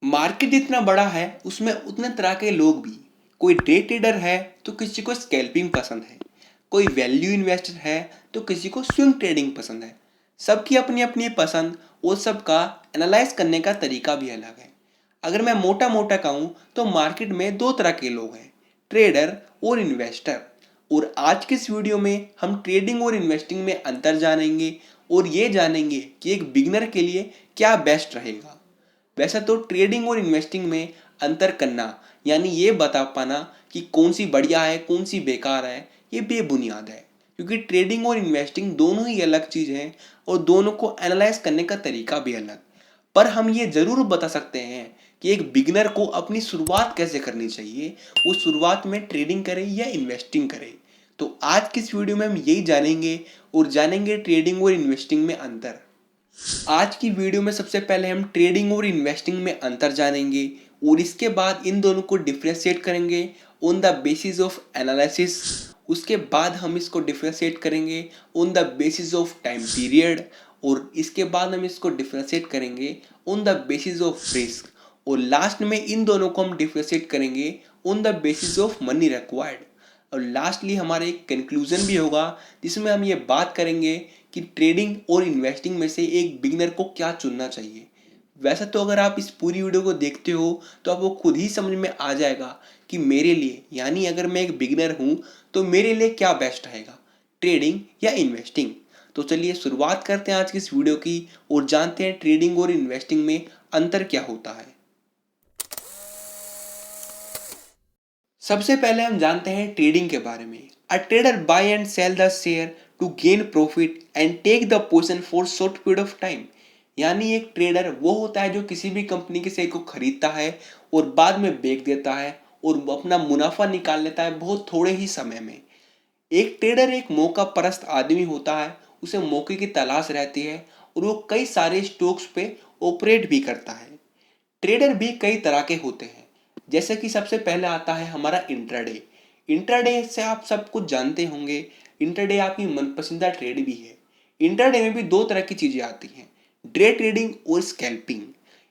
Market जितना बड़ा है उसमें उतने तरह के लोग भी। कोई डे ट्रेडर है तो किसी को स्कैल्पिंग पसंद है, कोई वैल्यू इन्वेस्टर है तो किसी को स्विंग ट्रेडिंग पसंद है। सबकी अपनी अपनी पसंद और सबका एनालाइज करने का तरीका भी अलग है। अगर मैं मोटा मोटा कहूँ तो मार्केट में दो तरह के लोग हैं, ट्रेडर और इन्वेस्टर। और आज के इस वीडियो में हम ट्रेडिंग और इन्वेस्टिंग में अंतर जानेंगे और ये जानेंगे कि एक बिगिनर के लिए क्या बेस्ट रहेगा। वैसे तो ट्रेडिंग और इन्वेस्टिंग में अंतर करना यानी ये बता पाना कि कौन सी बढ़िया है कौन सी बेकार है, ये बेबुनियाद है। क्योंकि ट्रेडिंग और इन्वेस्टिंग दोनों ही अलग चीज़ हैं और दोनों को एनालाइज करने का तरीका भी अलग। पर हम ये ज़रूर बता सकते हैं कि एक बिगिनर को अपनी शुरुआत कैसे करनी चाहिए, वो शुरुआत में ट्रेडिंग करे या इन्वेस्टिंग करे। तो आज की इस वीडियो में हम यही जानेंगे और जानेंगे ट्रेडिंग और इन्वेस्टिंग में अंतर। आज की वीडियो में सबसे पहले हम ट्रेडिंग और इन्वेस्टिंग में अंतर जानेंगे और इसके बाद इन दोनों को डिफ्रेंशिएट करेंगे on the basis of analysis. उसके बाद हम इसको डिफ्रेंशिएट करेंगे on the basis of time period और इसके बाद हम इसको डिफ्रेंशिएट करेंगे on the basis of risk और लास्ट में इन दोनों को हम डिफ्रेंशिएट करेंगे on the basis of money required. और लास्टली हमारा एक कंक्लूजन भी होगा जिसमें हम ये बात करेंगे कि ट्रेडिंग और इन्वेस्टिंग में से एक बिगिनर को क्या चुनना चाहिए। वैसे तो अगर आप इस पूरी वीडियो को देखते हो तो आपको खुद ही समझ में आ जाएगा कि मेरे लिए यानी अगर मैं एक बिगिनर हूँ तो मेरे लिए क्या बेस्ट रहेगा, ट्रेडिंग या इन्वेस्टिंग। तो चलिए शुरुआत करते हैं आज की इस वीडियो की और जानते हैं ट्रेडिंग और इन्वेस्टिंग में अंतर क्या होता है। सबसे पहले हम जानते हैं ट्रेडिंग के बारे में। A trader buy and sell the share to gain profit and take the position for short period of time. यानी एक ट्रेडर वो होता है जो किसी भी कंपनी के शेयर को खरीदता है और बाद में बेच देता है और अपना मुनाफा निकाल लेता है बहुत थोड़े ही समय में। एक ट्रेडर एक मौका परस्त आदमी होता है, उसे मौके की तलाश रहती है और वो कई सारे स्टॉक्स पे ऑपरेट भी करता है। ट्रेडर भी कई तरह के होते हैं, जैसे कि सबसे पहले आता है हमारा इंट्राडे। इंट्राडे से आप सब कुछ जानते होंगे, इंट्राडे आपकी मनपसंदीदा ट्रेड भी है। इंट्राडे में भी दो तरह की चीजें आती हैं, डे ट्रेडिंग और स्कैल्पिंग।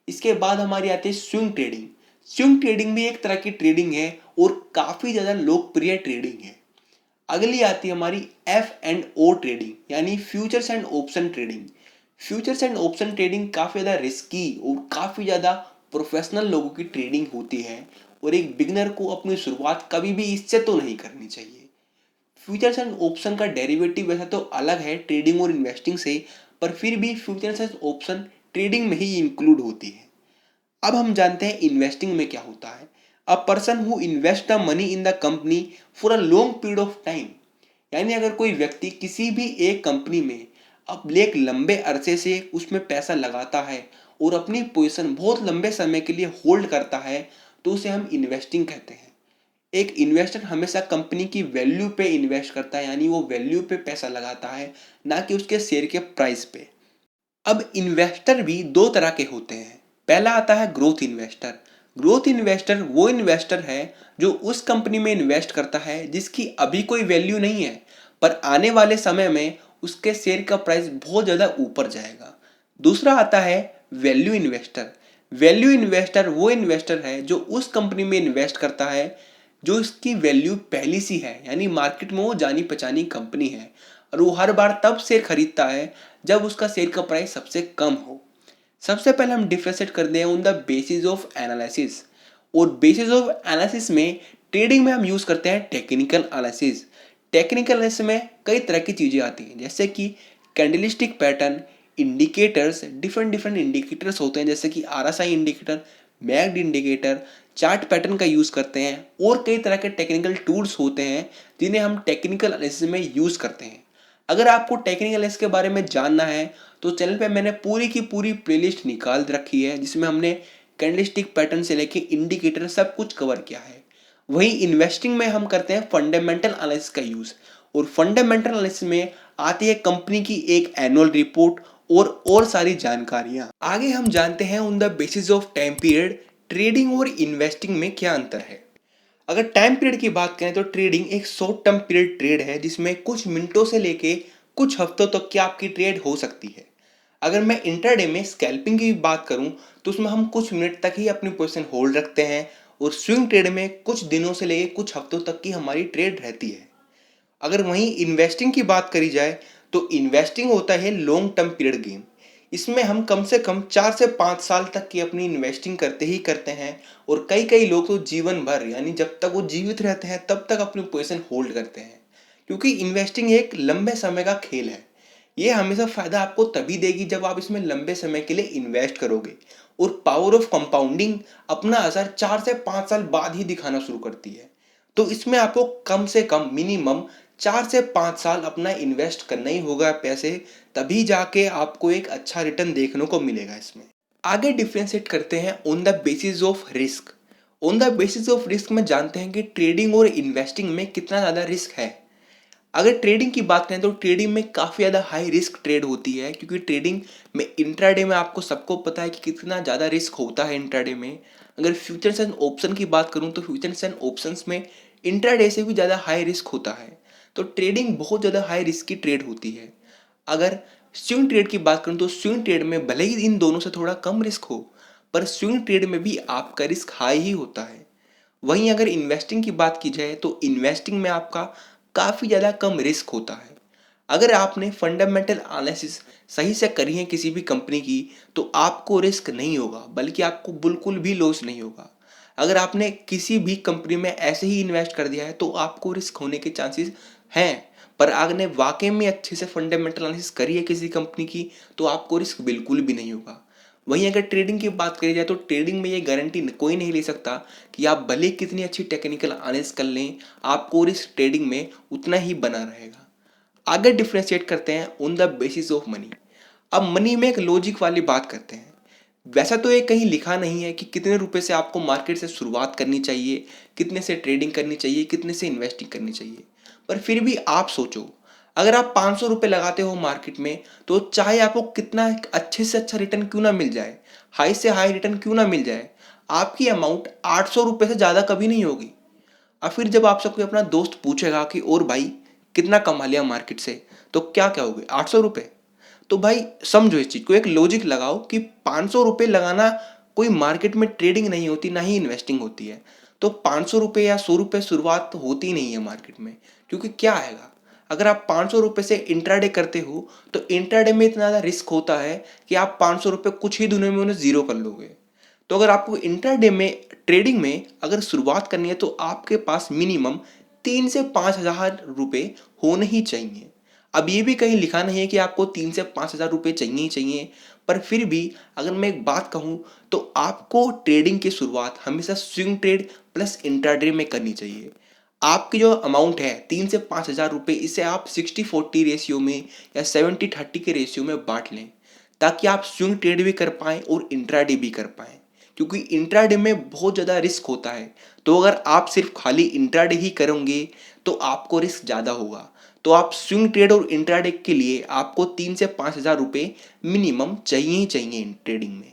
इसके बाद हमारी आती है स्विंग ट्रेडिंग। स्विंग ट्रेडिंग भी एक तरह की ट्रेडिंग है और काफी ज्यादा लोकप्रिय ट्रेडिंग है। अगली आती है हमारी एफ एंड ओ ट्रेडिंग यानी futures and option trading. Futures and option trading काफ़ी ज़्यादा रिस्की और काफ़ी ज़्यादा प्रोफेशनल लोगों की ट्रेडिंग होती है और एक बिगनर को अपनी शुरुआत कभी भी इससे तो नहीं करनी चाहिए। फ्यूचर्स एंड ऑप्शन का डेरिवेटिव वैसे तो अलग है ट्रेडिंग और इन्वेस्टिंग से, पर फिर भी फ्यूचर्स एंड ऑप्शन ट्रेडिंग में ही इंक्लूड होती है। अब हम जानते हैं इन्वेस्टिंग में क्या होता है। A person who invest the money in the company for a long period of time. यानी अगर कोई व्यक्ति किसी भी एक कंपनी में अब एक लंबे अरसे से उसमें पैसा लगाता है और अपनी पोजीशन बहुत लंबे समय के लिए होल्ड करता है तो उसे हम इन्वेस्टिंग कहते हैं। एक इन्वेस्टर हमेशा कंपनी की वैल्यू पे इन्वेस्ट करता है यानी वो वैल्यू पे पैसा लगाता है, ना कि उसके शेयर के प्राइस पे। अब इन्वेस्टर भी दो तरह के होते हैं। पहला आता है ग्रोथ इन्वेस्टर। ग्रोथ इन्वेस्टर वो इन्वेस्टर है जो उस कंपनी में इन्वेस्ट करता है जिसकी अभी कोई वैल्यू नहीं है, पर आने वाले समय में उसके शेयर का प्राइस बहुत ज़्यादा ऊपर जाएगा। दूसरा आता है वैल्यू इन्वेस्टर। वैल्यू इन्वेस्टर वो इन्वेस्टर है जो उस कंपनी में इन्वेस्ट करता है जो इसकी वैल्यू पहली सी है, यानी मार्केट में वो जानी पहचानी कंपनी है और वो हर बार तब शेयर खरीदता है जब उसका शेयर का प्राइस सबसे कम हो। सबसे पहले हम डिफरेंशिएट करते हैं on the basis of analysis. और बेसिस ऑफ एनालिसिस में ट्रेडिंग में हम यूज करते हैं टेक्निकल एनालिसिस। टेक्निकल एनालिसिस में कई तरह की चीजें आती हैं, जैसे कि candlestick pattern, indicators, different different indicators होते हैं जैसे कि RSI indicator, MACD indicator, chart pattern का यूज करते हैं और कई तरह के टेक्निकल टूल्स होते हैं जिन्हें हम टेक्निकल एनालिसिस में यूज करते हैं। अगर आपको टेक्निकल एनालिसिस के बारे में जानना है तो चैनल पे मैंने पूरी की पूरी प्लेलिस्ट निकाल रखी है जिसमें हमने कैंडलस्टिक पैटर्न से लेके इंडिकेटर सब कुछ कवर किया है। वहीं इन्वेस्टिंग में हम करते हैं फंडामेंटल एनालिसिस का यूज और फंडामेंटल एनालिसिस में आती है कंपनी की एक एनुअल रिपोर्ट और सारी जानकारियां। आगे हम जानते हैं on the basis of time period trading और इन्वेस्टिंग में क्या अंतर है। अगर टाइम पीरियड की बात करें तो ट्रेडिंग एक शॉर्ट टर्म पीरियड ट्रेड है जिसमें कुछ मिनटों से लेके कुछ हफ्तों तक की आपकी ट्रेड हो सकती है। अगर मैं इंटरडे में स्कैल्पिंग की बात करूं तो उसमें हम कुछ मिनट तक ही अपनी पोजीशन होल्ड रखते हैं और स्विंग ट्रेड में कुछ दिनों से लेके कुछ हफ्तों तक की हमारी ट्रेड रहती है। अगर वहीं इन्वेस्टिंग की बात करी जाए तो इन्वेस्टिंग होता है लॉन्ग टर्म पीरियड गेम। इसमें हम कम से कम 4 से 5 साल तक की अपनी इन्वेस्टिंग करते ही करते हैं और कई कई लोग तो जीवन भर यानी जब तक वो जीवित रहते हैं तब तक अपनी पोजीशन होल्ड करते हैं, क्योंकि इन्वेस्टिंग एक लंबे समय का खेल है। ये हमेशा फायदा आपको तभी देगी जब आप इसमें लंबे समय के लिए इन्वेस्ट करोगे और पावर ऑफ कंपाउंडिंग अपना असर 4 से 5 साल बाद ही दिखाना शुरू करती है। तो इसमें आपको कम से कम मिनिमम 4 से 5 साल अपना इन्वेस्ट करना ही होगा पैसे, तभी जाके आपको एक अच्छा रिटर्न देखने को मिलेगा इसमें। आगे डिफ्रेंशिएट करते हैं on the basis of risk. On the basis of risk में जानते हैं कि ट्रेडिंग और इन्वेस्टिंग में कितना ज़्यादा रिस्क है। अगर ट्रेडिंग की बात करें तो ट्रेडिंग में काफ़ी ज़्यादा हाई रिस्क ट्रेड होती है, क्योंकि ट्रेडिंग में इंट्राडे में आपको सबको पता है कि कितना ज़्यादा रिस्क होता है इंट्राडे में। अगर फ्यूचर्स एंड ऑप्शन की बात करूं तो फ्यूचर्स एंड ऑप्शंस में इंट्राडे से भी ज़्यादा हाई रिस्क होता है। तो ट्रेडिंग बहुत ज़्यादा हाई रिस्क की ट्रेड होती है। अगर स्विंग ट्रेड की बात करूं तो स्विंग ट्रेड में भले ही इन दोनों से थोड़ा कम रिस्क हो, पर स्विंग ट्रेड में भी आपका रिस्क हाई ही होता है। वहीं अगर इन्वेस्टिंग की बात की जाए तो इन्वेस्टिंग में आपका काफ़ी ज़्यादा कम रिस्क होता है। अगर आपने फंडामेंटल एनालिसिस सही से करी है किसी भी कंपनी की तो आपको रिस्क नहीं होगा, बल्कि आपको बिल्कुल भी लॉस नहीं होगा। अगर आपने किसी भी कंपनी में ऐसे ही इन्वेस्ट कर दिया है तो आपको रिस्क होने के चांसेस हैं, पर आपने वाकई में अच्छे से फंडामेंटल एनालिसिस करी है किसी कंपनी की तो आपको रिस्क बिल्कुल भी नहीं होगा। वहीं अगर ट्रेडिंग की बात करी जाए तो ट्रेडिंग में ये गारंटी कोई नहीं ले सकता कि आप भले कितनी अच्छी टेक्निकल एनालिसिस कर लें, आपको रिस्क ट्रेडिंग में उतना ही बना रहेगा। आगे डिफ्रेंशिएट करते हैं on the basis of money. अब मनी में एक लॉजिक वाली बात करते हैं। वैसा तो ये कहीं लिखा नहीं है कि कितने रुपए से आपको मार्केट से शुरुआत करनी चाहिए, कितने से ट्रेडिंग करनी चाहिए, कितने से इन्वेस्टिंग करनी चाहिए। पर फिर भी आप सोचो, अगर आप 500 रुपये लगाते हो मार्केट में तो चाहे आपको कितना अच्छे से अच्छा रिटर्न क्यों ना मिल जाए, हाई से हाई रिटर्न क्यों ना मिल जाए, आपकी अमाउंट 800 रुपये से ज़्यादा कभी नहीं होगी। और फिर जब आपसे कोई अपना दोस्त पूछेगा कि और भाई कितना कमा लिया मार्केट से, तो क्या कहोगे? 800 रुपये। तो भाई समझो इस चीज़ को, एक लॉजिक लगाओ कि 500 रुपये लगाना कोई मार्केट में ट्रेडिंग नहीं होती, ना ही इन्वेस्टिंग होती है। तो 500 रुपये या 100 रुपये शुरुआत तो होती नहीं है मार्केट में, क्योंकि क्या आएगा, अगर आप 500 रुपये से इंट्राडे करते हो तो इंट्राडे में इतना ज़्यादा रिस्क होता है कि आप 500 रुपये कुछ ही दिनों में उन्हें ज़ीरो कर लोगे। तो अगर आपको इंट्राडे में ट्रेडिंग में अगर शुरुआत करनी है तो आपके पास मिनिमम 3 से 5 हज़ार रुपये होने ही चाहिए। अब ये भी कहीं लिखा नहीं है कि आपको 3 से 5 हज़ार रुपये चाहिए ही चाहिए, पर फिर भी अगर मैं एक बात कहूँ तो आपको ट्रेडिंग की शुरुआत हमेशा स्विंग ट्रेड प्लस इंट्राडे में करनी चाहिए। आपकी जो अमाउंट है 3 से 5 हज़ार रुपये, इसे आप 60-40 रेशियो में या 70-30 के रेशियो में बांट लें, ताकि आप स्विंग ट्रेड भी कर पाएँ और इंट्राडे भी कर पाएँ, क्योंकि इंट्राडे में बहुत ज़्यादा रिस्क होता है। तो अगर आप सिर्फ खाली इंट्राडे ही करोगे तो आपको रिस्क ज़्यादा होगा। तो आप स्विंग ट्रेड और इंट्राडे के लिए आपको 3 से 5 हज़ार रुपये मिनिमम चाहिए ही चाहिए इन ट्रेडिंग में।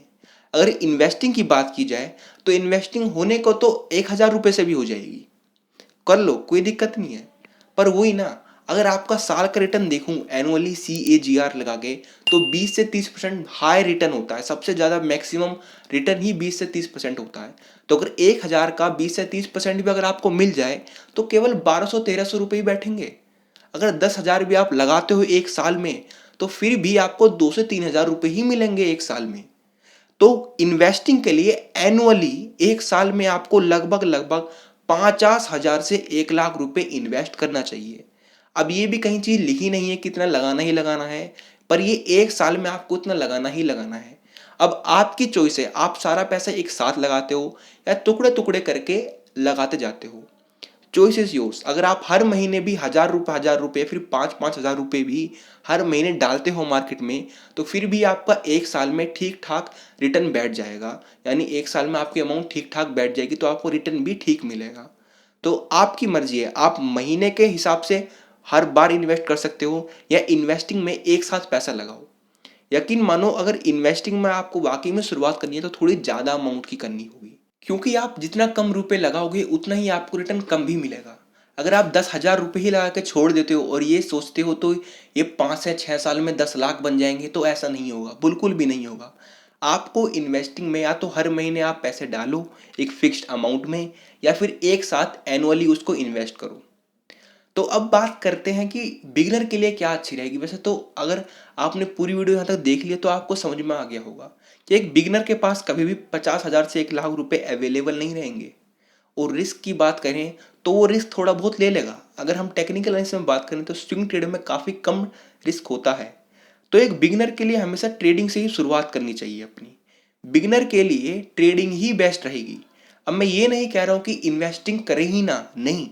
अगर इन्वेस्टिंग की बात की जाए तो इन्वेस्टिंग होने को तो 1 हज़ार रुपये से भी हो जाएगी, कर लो, कोई दिक्कत नहीं है। पर वही ना, अगर आपका साल का रिटर्न देखूं एनुअली CAGR लगा के, तो 20 से 30% हाई रिटर्न होता है। सबसे ज़्यादा मैक्सिमम रिटर्न ही 20 से 30% होता है। तो अगर 1 हज़ार का 20 से 30% भी अगर आपको मिल जाए तो केवल 1200-1300 रुपये ही बैठेंगे। अगर 10 हज़ार भी आप लगाते हो एक साल में तो फिर भी आपको 2 से 3 हज़ार रुपये ही मिलेंगे एक साल में। तो इन्वेस्टिंग के लिए एनुअली एक साल में आपको लगभग लगभग 50,000 से 1 लाख रुपए इन्वेस्ट करना चाहिए। अब ये भी कहीं चीज लिखी नहीं है कितना लगाना ही लगाना है, पर ये एक साल में आपको इतना लगाना ही लगाना है। अब आपकी चॉइस है, आप सारा पैसा एक साथ लगाते हो या टुकड़े टुकड़े करके लगाते जाते हो। Choice is yours. अगर आप हर महीने भी 1,000 रुपये फिर 5,000 रुपये भी हर महीने डालते हो मार्केट में, तो फिर भी आपका एक साल में ठीक ठाक रिटर्न बैठ जाएगा। यानी एक साल में आपकी अमाउंट ठीक ठाक बैठ जाएगी, तो आपको रिटर्न भी ठीक मिलेगा। तो आपकी मर्जी है, आप महीने के हिसाब से हर बार इन्वेस्ट कर सकते हो या इन्वेस्टिंग में एक साथ पैसा लगाओ। यकीन मानो, अगर इन्वेस्टिंग में आपको वाकई में शुरुआत करनी है तो थोड़ी ज़्यादा अमाउंट की करनी होगी, क्योंकि आप जितना कम रुपए लगाओगे उतना ही आपको रिटर्न कम भी मिलेगा। अगर आप 10,000 रुपये ही लगा के छोड़ देते हो और ये सोचते हो तो ये 5 से 6 साल में 10 लाख बन जाएंगे, तो ऐसा नहीं होगा, बिल्कुल भी नहीं होगा। आपको इन्वेस्टिंग में या तो हर महीने आप पैसे डालो एक फिक्स्ड अमाउंट में, या फिर एक साथ एनुअली उसको इन्वेस्ट करो। तो अब बात करते हैं कि बिगिनर के लिए क्या अच्छी रहेगी। वैसे तो अगर आपने पूरी वीडियो यहाँ तक देख लिया तो आपको समझ में आ गया होगा कि एक बिगिनर के पास कभी भी 50,000 से 1 लाख रुपए अवेलेबल नहीं रहेंगे। और रिस्क की बात करें तो वो रिस्क थोड़ा बहुत ले लेगा। अगर हम टेक्निकल एनालिसिस में बात करें तो स्विंग ट्रेड में काफ़ी कम रिस्क होता है। तो एक बिगिनर के लिए हमेशा ट्रेडिंग से ही शुरुआत करनी चाहिए अपनी। बिगिनर के लिए ट्रेडिंग ही बेस्ट रहेगी। अब मैं ये नहीं कह रहा हूँ कि इन्वेस्टिंग करें ही ना, नहीं।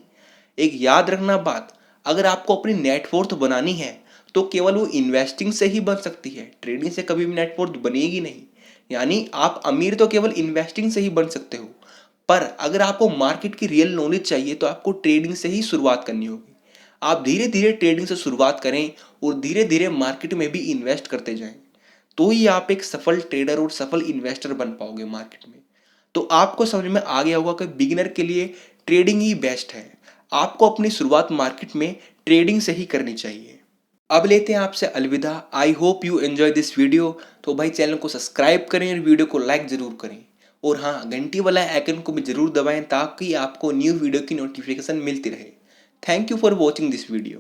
एक याद रखना बात, अगर आपको अपनी नेटवर्थ बनानी है तो केवल वो इन्वेस्टिंग से ही बन सकती है, ट्रेडिंग से कभी भी नेटवर्थ बनेगी नहीं। यानी आप अमीर तो केवल इन्वेस्टिंग से ही बन सकते हो, पर अगर आपको मार्केट की रियल नॉलेज चाहिए तो आपको ट्रेडिंग से ही शुरुआत करनी होगी। आप धीरे धीरे ट्रेडिंग से शुरुआत करें और धीरे धीरे मार्केट में भी इन्वेस्ट करते जाएं, तो ही आप एक सफल ट्रेडर और सफल इन्वेस्टर बन पाओगे मार्केट में। तो आपको समझ में आ गया होगा कि बिगिनर के लिए ट्रेडिंग ही बेस्ट है। आपको अपनी शुरुआत मार्केट में ट्रेडिंग से ही करनी चाहिए। अब लेते हैं आपसे अलविदा। I hope you enjoy this video. तो भाई चैनल को सब्सक्राइब करें और वीडियो को लाइक जरूर करें। और हाँ, घंटी वाला आइकन को भी जरूर दबाएं ताकि आपको न्यू वीडियो की नोटिफिकेशन मिलती रहे। Thank you for watching this video.